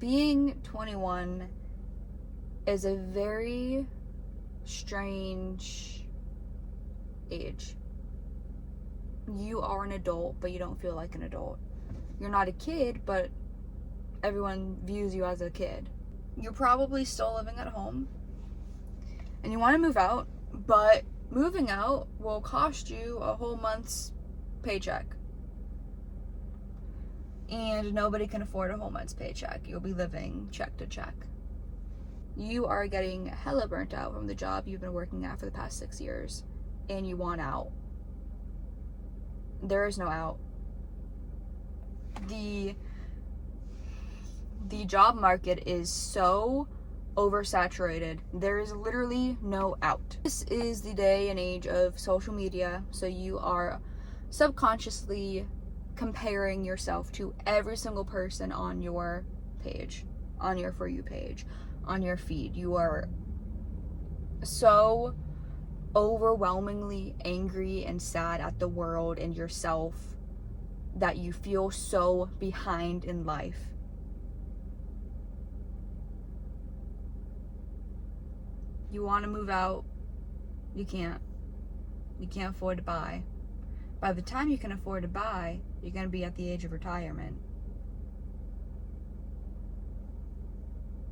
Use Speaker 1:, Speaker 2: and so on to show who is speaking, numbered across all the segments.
Speaker 1: being 21 is a very strange age. You are an adult, but you don't feel like an adult. You're not a kid, but everyone views you as a kid. You're probably still living at home and you want to move out, but moving out will cost you a whole month's paycheck. And nobody can afford a whole month's paycheck. You'll be living check to check. You are getting hella burnt out from the job you've been working at for the past 6 years, and you want out. There is no out. The job market is so oversaturated. There is literally no out. This is the day and age of social media, so you are subconsciously comparing yourself to every single person on your page, on your For You page, on your feed. You are so overwhelmingly angry and sad at the world and yourself that you feel so behind in life. You want to move out, you can't. You can't afford to buy. By the time you can afford to buy, you're going to be at the age of retirement.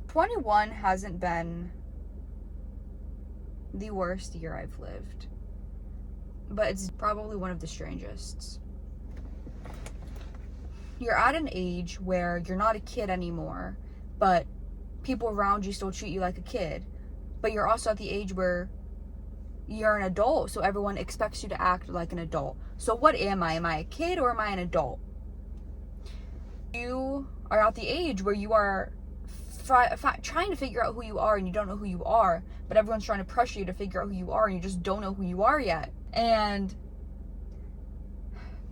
Speaker 1: 21 hasn't been the worst year I've lived, but it's probably one of the strangest. You're at an age where you're not a kid anymore, but people around you still treat you like a kid. But you're also at the age where you're an adult, so everyone expects you to act like an adult. So what am I? Am I a kid or am I an adult? You are at the age where you are trying to figure out who you are and you don't know who you are, but everyone's trying to pressure you to figure out who you are and you just don't know who you are yet. And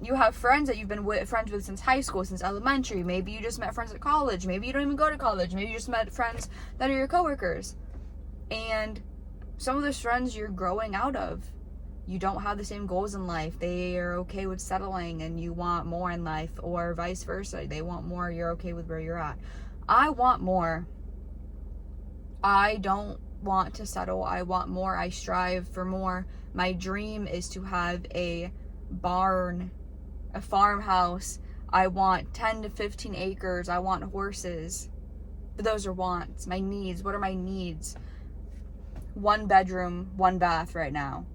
Speaker 1: you have friends that you've been friends with since high school, since elementary. Maybe you just met friends at college. Maybe you don't even go to college. Maybe you just met friends that are your coworkers. And some of those friends you're growing out of. You don't have the same goals in life. They are okay with settling and you want more in life, or vice versa. They want more, you're okay with where you're at. I want more. I don't want to settle. I want more. I strive for more. My dream is to have a barn, a farmhouse. I want 10 to 15 acres. I want horses. But those are wants. My needs. What are my needs? 1 bedroom, 1 bath right now.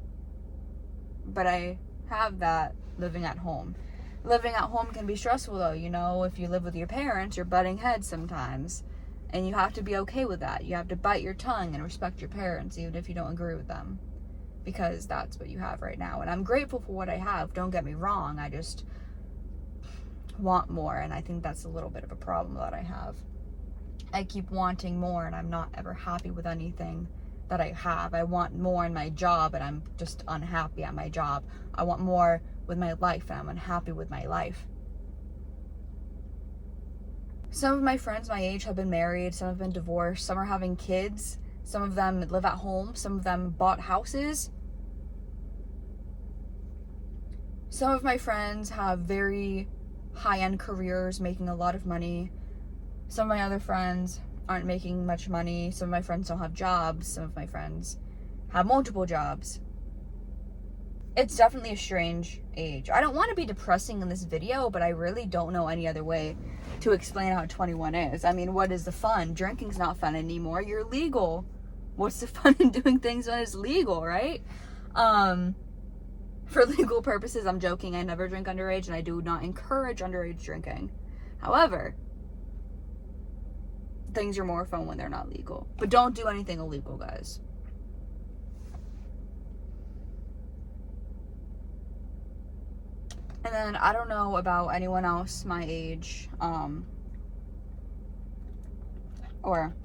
Speaker 1: But I have that living at home. Living at home can be stressful though, you know, if you live with your parents, you're butting heads sometimes. And you have to be okay with that. You have to bite your tongue and respect your parents, even if you don't agree with them. Because that's what you have right now. And I'm grateful for what I have, don't get me wrong. I just want more, and I think that's a little bit of a problem that I have. I keep wanting more, and I'm not ever happy with anything that I have. I want more in my job, and I'm just unhappy at my job. I want more with my life, and I'm unhappy with my life. Some of my friends my age have been married, some have been divorced, some are having kids, some of them live at home, some of them bought houses. Some of my friends have very high-end careers, making a lot of money. Some of my other friends aren't making much money. Some of my friends don't have jobs. Some of my friends have multiple jobs. It's definitely a strange age. I don't want to be depressing in this video, but I really don't know any other way to explain how 21 is. I mean, what is the fun? Drinking's not fun anymore. You're legal. What's the fun in doing things when it's legal, right? For legal purposes, I'm joking. I never drink underage, and I do not encourage underage drinking. However, things are more fun when they're not legal. But don't do anything illegal, guys. And then I don't know about anyone else my age, or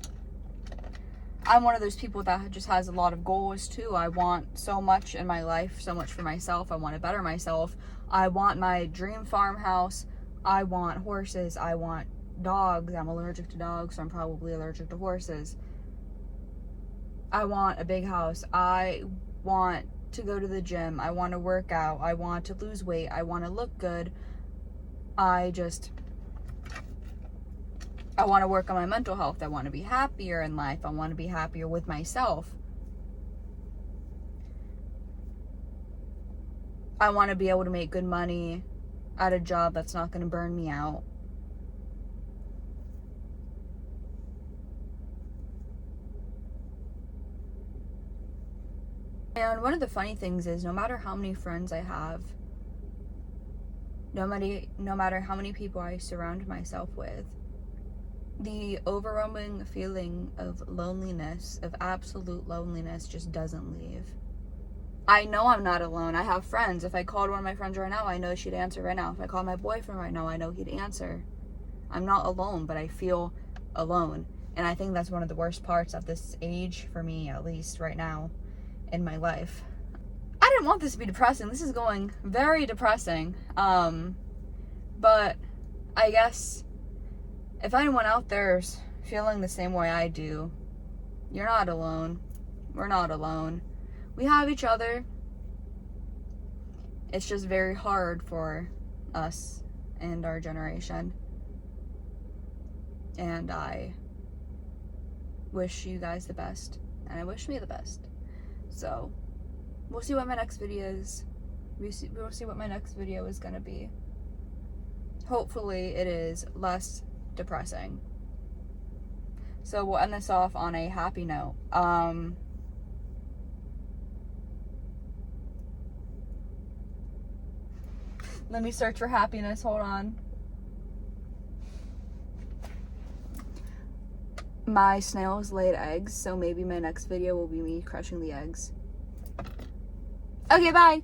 Speaker 1: I'm one of those people that just has a lot of goals too. I want so much in my life, so much for myself. I want to better myself. I want my dream farmhouse. I want horses. I want dogs. I'm allergic to dogs, so I'm probably allergic to horses. I want a big house. I want to go to the gym. I want to work out. I want to lose weight. I want to look good. I just I want to work on my mental health. I want to be happier in life. I want to be happier with myself. I want to be able to make good money at a job that's not going to burn me out. And one of the funny things is, no matter how many friends I have, no matter how many people I surround myself with, the overwhelming feeling of loneliness, of absolute loneliness, just doesn't leave. I know I'm not alone. I have friends. If I called one of my friends right now, I know she'd answer right now. If I called my boyfriend right now, I know he'd answer. I'm not alone, but I feel alone. And I think that's one of the worst parts at this age, for me at least right now in my life. I didn't want this to be depressing. This is going very depressing. But I guess if anyone out there is feeling the same way I do, you're not alone. We're not alone. We have each other. It's just very hard for us and our generation. And I wish you guys the best. And I wish me the best. So, we'll see what my next video is. We'll see what my next video is going to be. Hopefully it is less depressing. So we'll end this off on a happy note. Let me search for happiness. Hold on. My snails laid eggs, so maybe my next video will be me crushing the eggs. Okay, bye.